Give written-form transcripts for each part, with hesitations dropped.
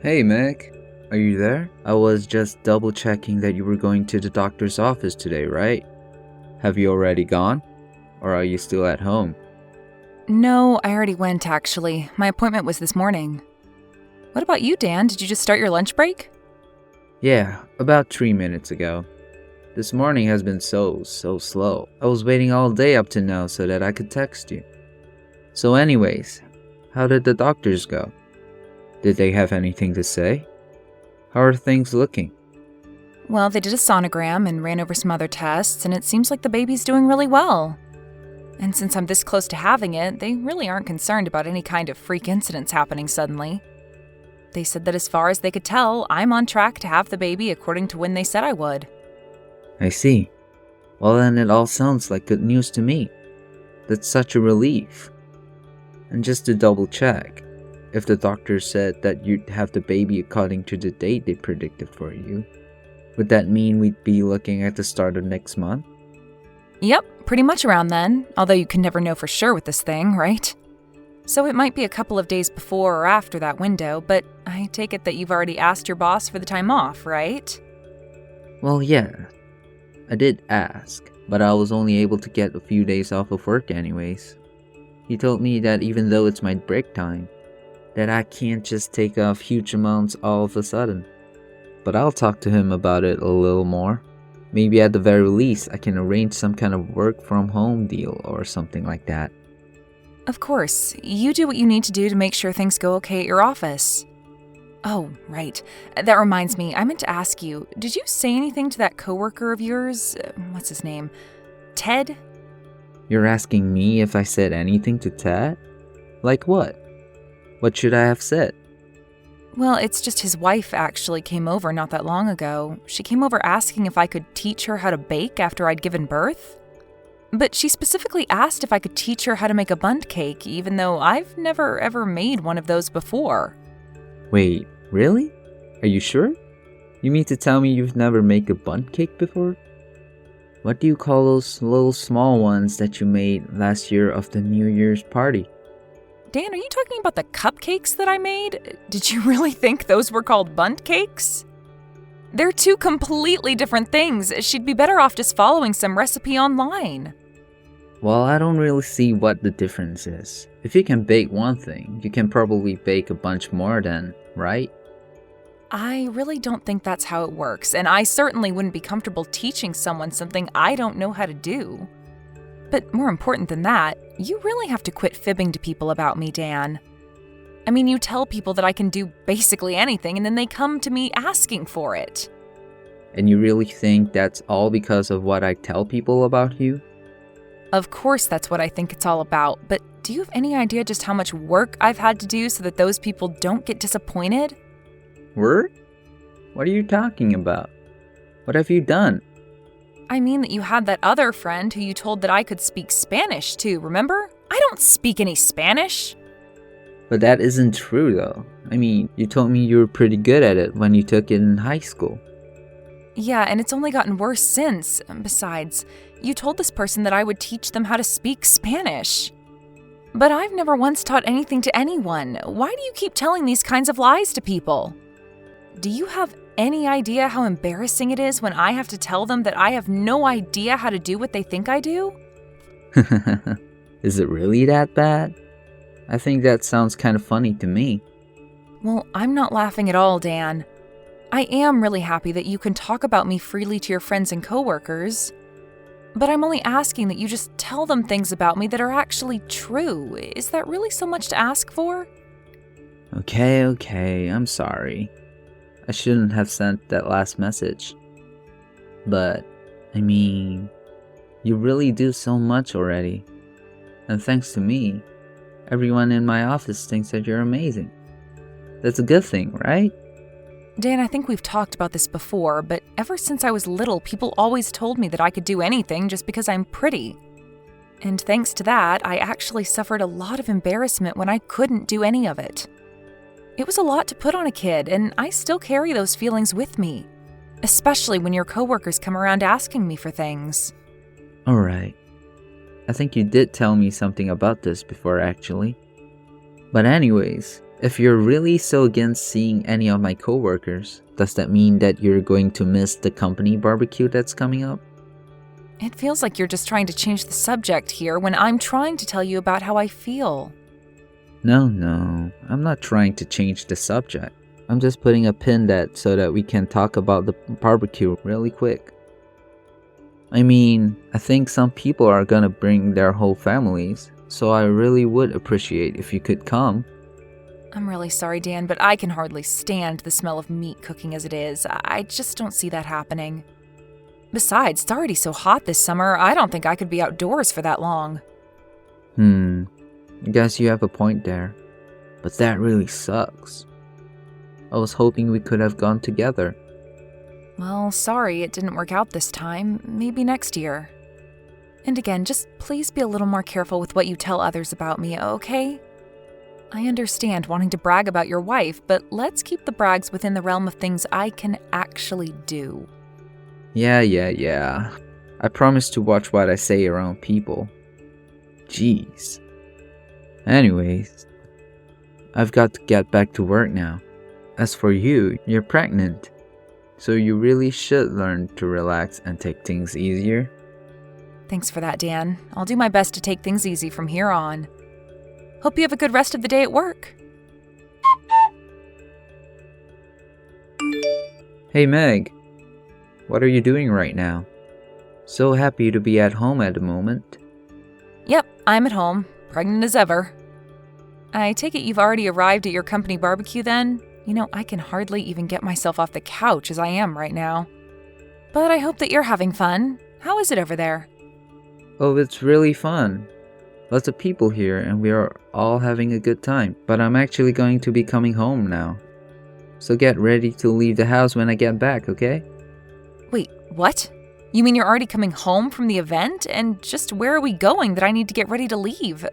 Hey Meg, are you there? I was just double checking that you were going to the doctor's office today, right? Have you already gone? Or are you still at home? No, I already went, actually. My appointment was this morning. What about you, Dan? Did you just start your lunch break? Yeah, about 3 minutes ago. This morning has been so slow. I was waiting all day up to now so that I could text you. So anyways, how did the doctors go? Did they have anything to say? How are things looking? Well, they did a sonogram and ran over some other tests, and it seems like the baby's doing really well. And since I'm this close to having it, they really aren't concerned about any kind of freak incidents happening suddenly. They said that as far as they could tell, I'm on track to have the baby according to when they said I would. I see. Well then it all sounds like good news to me. That's such a relief. And just to double check, if the doctor said that you'd have the baby according to the date they predicted for you, would that mean we'd be looking at the start of next month? Yep, pretty much around then, although you can never know for sure with this thing, right? So it might be a couple of days before or after that window, but I take it that you've already asked your boss for the time off, right? Well, yeah. I did ask, but I was only able to get a few days off of work anyways. He told me that even though it's my break time, that I can't just take off huge amounts all of a sudden. But I'll talk to him about it a little more. Maybe at the very least, I can arrange some kind of work from home deal or something like that. Of course, you do what you need to do to make sure things go okay at your office. Oh, right. That reminds me, I meant to ask you, did you say anything to that coworker of yours? What's his name? Ted? You're asking me if I said anything to Ted? Like what? What should I have said? Well, it's just his wife actually came over not that long ago. She came over asking if I could teach her how to bake after I'd given birth. But she specifically asked if I could teach her how to make a bundt cake, even though I've never ever made one of those before. Wait, really? Are you sure? You mean to tell me you've never made a bundt cake before? What do you call those little small ones that you made last year of the New Year's party? Dan, are you talking about the cupcakes that I made? Did you really think those were called bundt cakes? They're two completely different things. She'd be better off just following some recipe online. Well, I don't really see what the difference is. If you can bake one thing, you can probably bake a bunch more then, right? I really don't think that's how it works, and I certainly wouldn't be comfortable teaching someone something I don't know how to do. But more important than that, you really have to quit fibbing to people about me, Dan. I mean, you tell people that I can do basically anything, and then they come to me asking for it. And you really think that's all because of what I tell people about you? Of course that's what I think it's all about, but do you have any idea just how much work I've had to do so that those people don't get disappointed? Work? What are you talking about? What have you done? I mean that you had that other friend who you told that I could speak Spanish to, remember? I don't speak any Spanish. But that isn't true though. I mean, you told me you were pretty good at it when you took it in high school. Yeah, and it's only gotten worse since. Besides, you told this person that I would teach them how to speak Spanish. But I've never once taught anything to anyone. Why do you keep telling these kinds of lies to people? Do you have any idea how embarrassing it is when I have to tell them that I have no idea how to do what they think I do? Is it really that bad? I think that sounds kind of funny to me. Well, I'm not laughing at all, Dan. I am really happy that you can talk about me freely to your friends and coworkers. But I'm only asking that you just tell them things about me that are actually true. Is that really so much to ask for? Okay, I'm sorry. I shouldn't have sent that last message. But, I mean, you really do so much already. And thanks to me, everyone in my office thinks that you're amazing. That's a good thing, right? Dan, I think we've talked about this before, but ever since I was little, people always told me that I could do anything just because I'm pretty. And thanks to that, I actually suffered a lot of embarrassment when I couldn't do any of it. It was a lot to put on a kid, and I still carry those feelings with me, especially when your coworkers come around asking me for things. Alright. I think you did tell me something about this before actually. But anyways, If you're really so against seeing any of my coworkers, does that mean that you're going to miss the company barbecue that's coming up? It feels like you're just trying to change the subject here when I'm trying to tell you about how I feel. No, I'm not trying to change the subject. I'm just putting a pin so that we can talk about the barbecue really quick. I mean, I think some people are gonna bring their whole families, so I really would appreciate if you could come. I'm really sorry, Dan, but I can hardly stand the smell of meat cooking as it is. I just don't see that happening. Besides, it's already so hot this summer, I don't think I could be outdoors for that long. I guess you have a point there. But that really sucks. I was hoping we could have gone together. Well, sorry it didn't work out this time. Maybe next year. And again, just please be a little more careful with what you tell others about me, okay? I understand wanting to brag about your wife, but let's keep the brags within the realm of things I can actually do. Yeah. I promise to watch what I say around people. Jeez. Anyways, I've got to get back to work now. As for you, you're pregnant. So you really should learn to relax and take things easier. Thanks for that, Dan. I'll do my best to take things easy from here on. Hope you have a good rest of the day at work. Hey Meg, what are you doing right now? So happy to be at home at the moment. Yep, I'm at home, pregnant as ever. I take it you've already arrived at your company barbecue then? You know, I can hardly even get myself off the couch as I am right now. But I hope that you're having fun. How is it over there? Oh, it's really fun. Lots of people here and we are all having a good time. But I'm actually going to be coming home now. So get ready to leave the house when I get back, okay? Wait, what? You mean you're already coming home from the event? And just where are we going that I need to get ready to leave?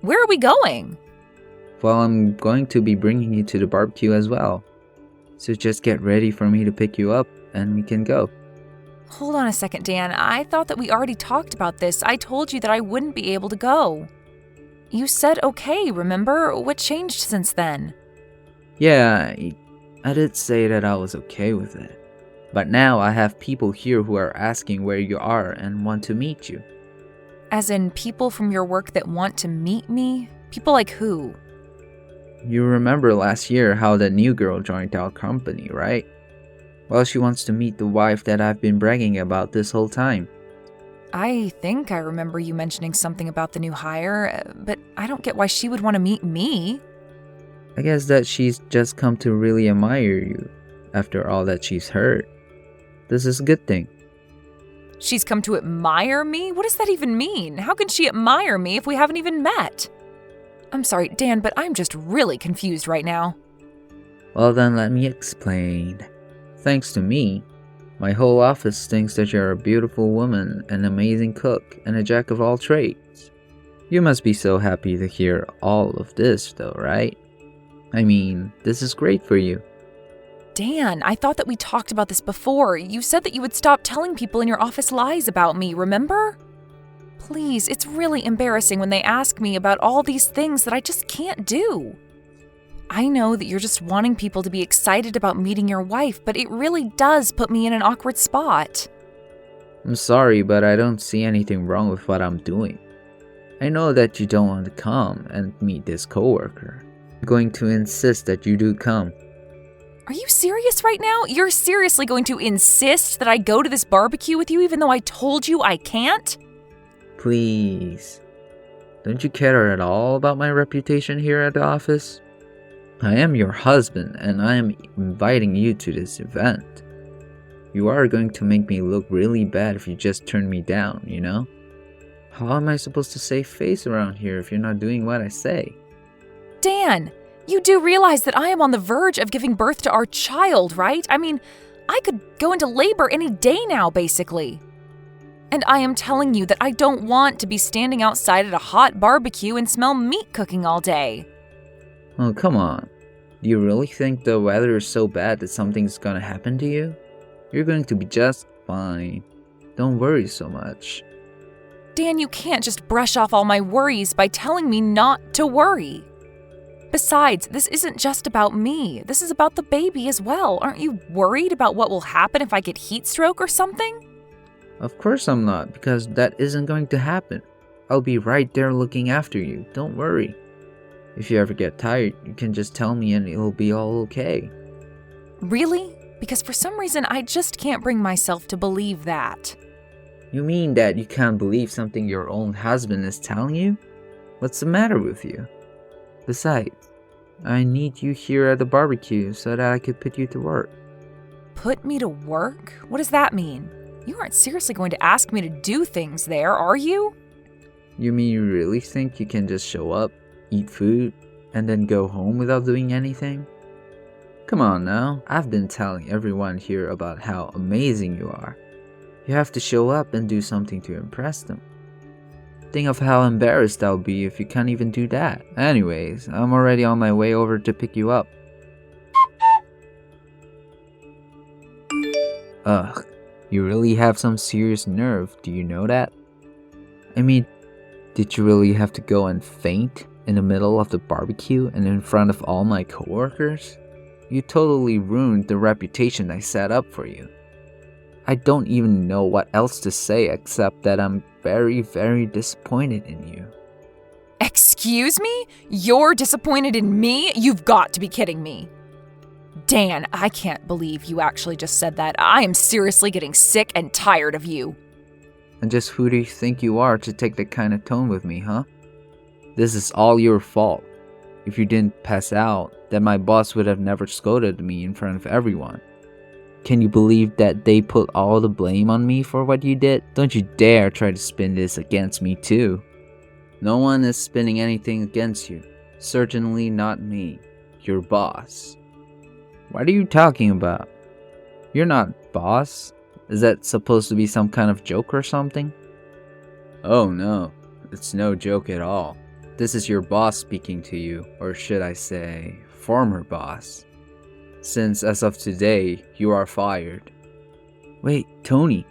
Where are we going? Well, I'm going to be bringing you to the barbecue as well. So just get ready for me to pick you up and we can go. Hold on a second, Dan. I thought that we already talked about this. I told you that I wouldn't be able to go. You said okay, remember? What changed since then? Yeah, I did say that I was okay with it. But now I have people here who are asking where you are and want to meet you. As in people from your work that want to meet me? People like who? You remember last year how that new girl joined our company, right? Well, she wants to meet the wife that I've been bragging about this whole time. I think I remember you mentioning something about the new hire, but I don't get why she would want to meet me. I guess that she's just come to really admire you after all that she's heard. This is a good thing. She's come to admire me? What does that even mean? How can she admire me if we haven't even met? I'm sorry, Dan, but I'm just really confused right now. Well then, let me explain. Thanks to me, my whole office thinks that you're a beautiful woman, an amazing cook, and a jack of all trades. You must be so happy to hear all of this though, right? I mean, this is great for you. Dan, I thought that we talked about this before. You said that you would stop telling people in your office lies about me, remember? Please, it's really embarrassing when they ask me about all these things that I just can't do. I know that you're just wanting people to be excited about meeting your wife, but it really does put me in an awkward spot. I'm sorry, but I don't see anything wrong with what I'm doing. I know that you don't want to come and meet this coworker. I'm going to insist that you do come. Are you serious right now? You're seriously going to insist that I go to this barbecue with you even though I told you I can't? Please. Don't you care at all about my reputation here at the office? I am your husband and I am inviting you to this event. You are going to make me look really bad if you just turn me down, you know? How am I supposed to save face around here if you're not doing what I say? Dan, you do realize that I am on the verge of giving birth to our child, right? I mean, I could go into labor any day now, basically. And I am telling you that I don't want to be standing outside at a hot barbecue and smell meat cooking all day. Oh, come on. Do you really think the weather is so bad that something's gonna happen to you? You're going to be just fine. Don't worry so much. Dan, you can't just brush off all my worries by telling me not to worry. Besides, this isn't just about me. This is about the baby as well. Aren't you worried about what will happen if I get heat stroke or something? Of course I'm not, because that isn't going to happen. I'll be right there looking after you, don't worry. If you ever get tired, you can just tell me and it'll be all okay. Really? Because for some reason I just can't bring myself to believe that. You mean that you can't believe something your own husband is telling you? What's the matter with you? Besides, I need you here at the barbecue so that I could put you to work. Put me to work? What does that mean? You aren't seriously going to ask me to do things there, are you? You mean you really think you can just show up, eat food, and then go home without doing anything? Come on now, I've been telling everyone here about how amazing you are. You have to show up and do something to impress them. Think of how embarrassed I'll be if you can't even do that. Anyways, I'm already on my way over to pick you up. Ugh, you really have some serious nerve, do you know that? I mean, did you really have to go and faint in the middle of the barbecue and in front of all my coworkers? You totally ruined the reputation I set up for you. I don't even know what else to say except that I'm very, very disappointed in you. Excuse me? You're disappointed in me? You've got to be kidding me. Dan, I can't believe you actually just said that. I am seriously getting sick and tired of you. And just who do you think you are to take that kind of tone with me, huh? This is all your fault. If you didn't pass out, then my boss would have never scolded me in front of everyone. Can you believe that they put all the blame on me for what you did? Don't you dare try to spin this against me too. No one is spinning anything against you. Certainly not me, your boss. What are you talking about? You're not boss. Is that supposed to be some kind of joke or something? Oh no, it's no joke at all. This is your boss speaking to you, or should I say, former boss. Since as of today, you are fired. Wait, Tony,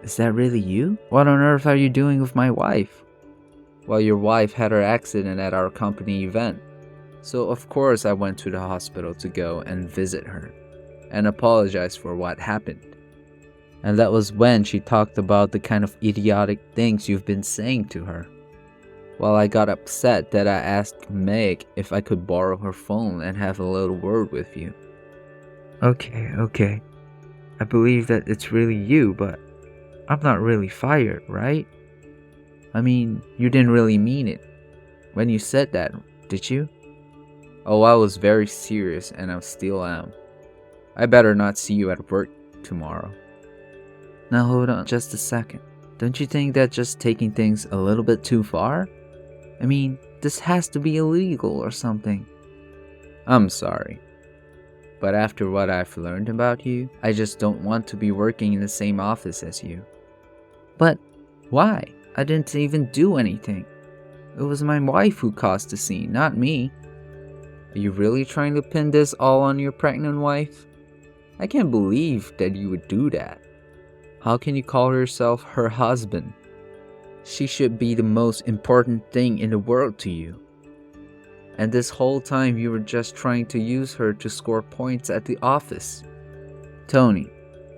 is that really you? What on earth are you doing with my wife? Well, your wife had her accident at our company event. So of course I went to the hospital to go and visit her and apologize for what happened. And that was when she talked about the kind of idiotic things you've been saying to her. Well, I got upset that I asked Meg if I could borrow her phone and have a little word with you. Okay. I believe that it's really you, but I'm not really fired, right? I mean, you didn't really mean it when you said that, did you? Oh, I was very serious and I still am. I better not see you at work tomorrow. Now hold on just a second. Don't you think that's just taking things a little bit too far? I mean, this has to be illegal or something. I'm sorry. But after what I've learned about you, I just don't want to be working in the same office as you. But why? I didn't even do anything. It was my wife who caused the scene, not me. Are you really trying to pin this all on your pregnant wife? I can't believe that you would do that. How can you call yourself her husband? She should be the most important thing in the world to you. And this whole time you were just trying to use her to score points at the office. Tony,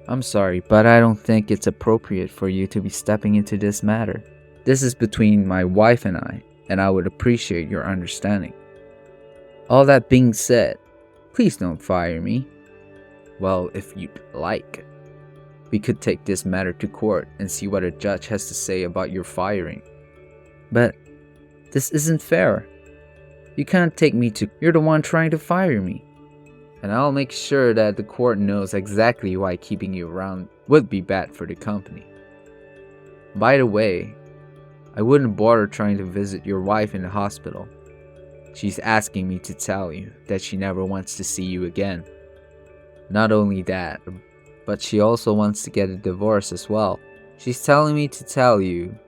I'm sorry, but I don't think it's appropriate for you to be stepping into this matter. This is between my wife and I would appreciate your understanding. All that being said, please don't fire me. Well, if you'd like, we could take this matter to court and see what a judge has to say about your firing. But this isn't fair. You can't take me to... You're the one trying to fire me. And I'll make sure that the court knows exactly why keeping you around would be bad for the company. By the way, I wouldn't bother trying to visit your wife in the hospital. She's asking me to tell you that she never wants to see you again. Not only that, but she also wants to get a divorce as well. She's telling me to tell you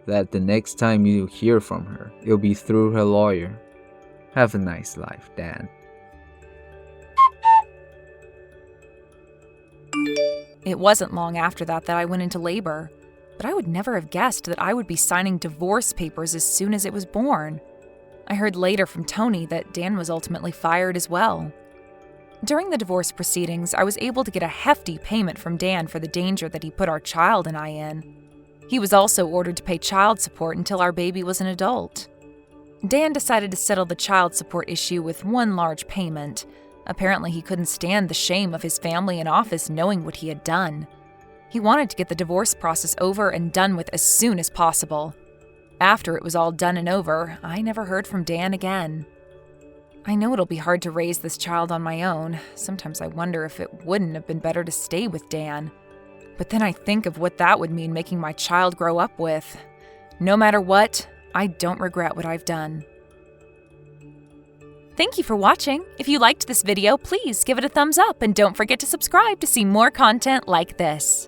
that the next time you hear from her, it'll be through her lawyer. Have a nice life, Dan. It wasn't long after that I went into labor, but I would never have guessed that I would be signing divorce papers as soon as it was born. I heard later from Tony that Dan was ultimately fired as well. During the divorce proceedings, I was able to get a hefty payment from Dan for the danger that he put our child and I in. He was also ordered to pay child support until our baby was an adult. Dan decided to settle the child support issue with one large payment. Apparently, he couldn't stand the shame of his family and office knowing what he had done. He wanted to get the divorce process over and done with as soon as possible. After it was all done and over, I never heard from Dan again. I know it'll be hard to raise this child on my own. Sometimes I wonder if it wouldn't have been better to stay with Dan. But then I think of what that would mean making my child grow up with. No matter what, I don't regret what I've done. Thank you for watching. If you liked this video, please give it a thumbs up and don't forget to subscribe to see more content like this.